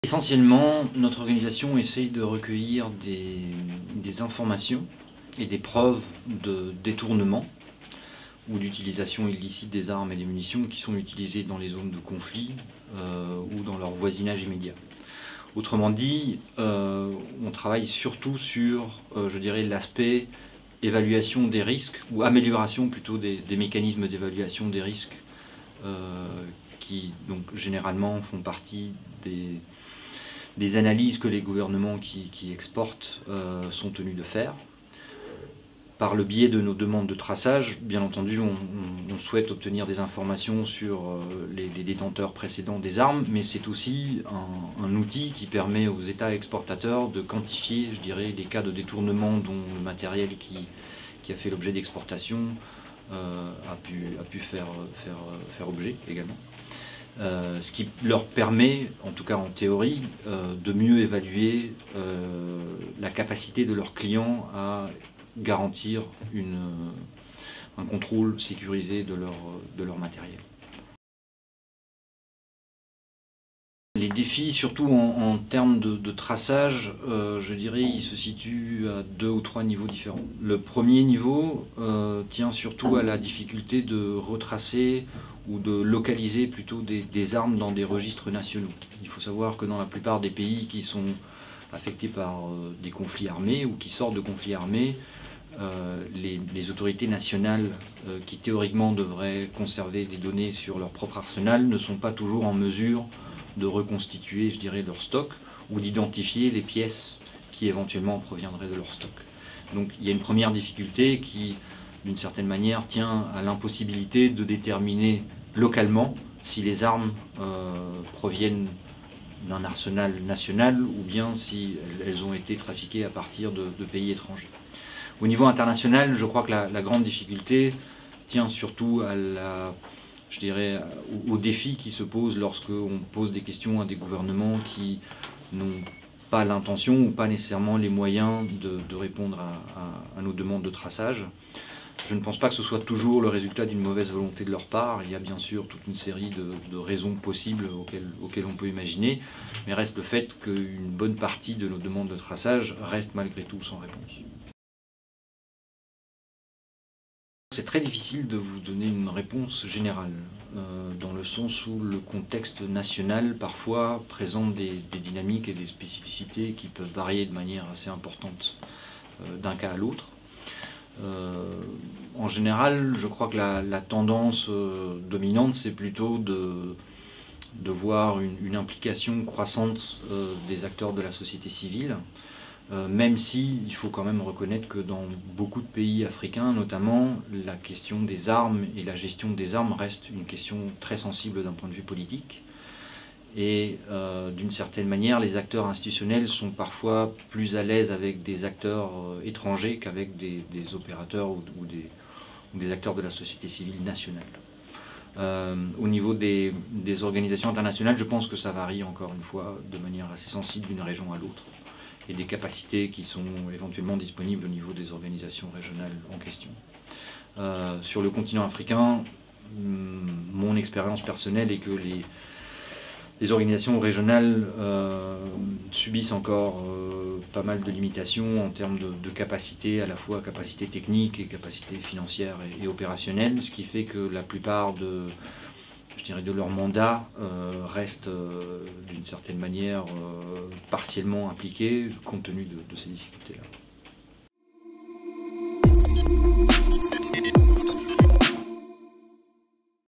Essentiellement, notre organisation essaye de recueillir des informations et des preuves de détournement ou d'utilisation illicite des armes et des munitions qui sont utilisées dans les zones de conflit ou dans leur voisinage immédiat. Autrement dit, on travaille surtout sur, je dirais, l'aspect évaluation des risques, ou amélioration plutôt des mécanismes d'évaluation des risques qui donc généralement font partie des analyses que les gouvernements qui exportent sont tenus de faire. Par le biais de nos demandes de traçage, bien entendu, on souhaite obtenir des informations sur les détenteurs précédents des armes, mais c'est aussi un outil qui permet aux États exportateurs de quantifier, je dirais, les cas de détournement dont le matériel qui a fait l'objet d'exportation a pu faire objet également. Ce qui leur permet, en tout cas en théorie, de mieux évaluer la capacité de leurs clients à garantir un contrôle sécurisé de leur matériel. Les défis, surtout en termes de traçage, je dirais, ils se situent à 2 ou 3 niveaux différents. Le premier niveau tient surtout à la difficulté de retracer ou de localiser plutôt des armes dans des registres nationaux. Il faut savoir que dans la plupart des pays qui sont affectés par des conflits armés ou qui sortent de conflits armés, les autorités nationales qui théoriquement devraient conserver des données sur leur propre arsenal ne sont pas toujours en mesure de reconstituer, je dirais, leur stock ou d'identifier les pièces qui éventuellement proviendraient de leur stock. Donc il y a une première difficulté qui, d'une certaine manière, tient à l'impossibilité de déterminer localement si les armes proviennent d'un arsenal national ou bien si elles ont été trafiquées à partir de pays étrangers. Au niveau international, je crois que la grande difficulté tient surtout à je dirais, aux défis qui se posent lorsqu'on pose des questions à des gouvernements qui n'ont pas l'intention ou pas nécessairement les moyens de répondre à nos demandes de traçage. Je ne pense pas que ce soit toujours le résultat d'une mauvaise volonté de leur part. Il y a bien sûr toute une série de raisons possibles auxquelles on peut imaginer, mais reste le fait qu'une bonne partie de nos demandes de traçage reste malgré tout sans réponse. C'est très difficile de vous donner une réponse générale, dans le sens où le contexte national parfois présente des dynamiques et des spécificités qui peuvent varier de manière assez importante d'un cas à l'autre. En général, je crois que la tendance dominante, c'est plutôt de voir une implication croissante des acteurs de la société civile, même si il faut quand même reconnaître que dans beaucoup de pays africains, notamment, la question des armes et la gestion des armes reste une question très sensible d'un point de vue politique. Et d'une certaine manière, les acteurs institutionnels sont parfois plus à l'aise avec des acteurs étrangers qu'avec des opérateurs ou des acteurs de la société civile nationale. Au niveau des organisations internationales, je pense que ça varie encore une fois de manière assez sensible d'une région à l'autre, et des capacités qui sont éventuellement disponibles au niveau des organisations régionales en question. Sur le continent africain, mon expérience personnelle est que les organisations régionales subissent encore pas mal de limitations en termes de capacité, à la fois capacité technique et capacité financière et opérationnelle, ce qui fait que la plupart de leur mandat restent d'une certaine manière partiellement impliqués compte tenu de ces difficultés-là.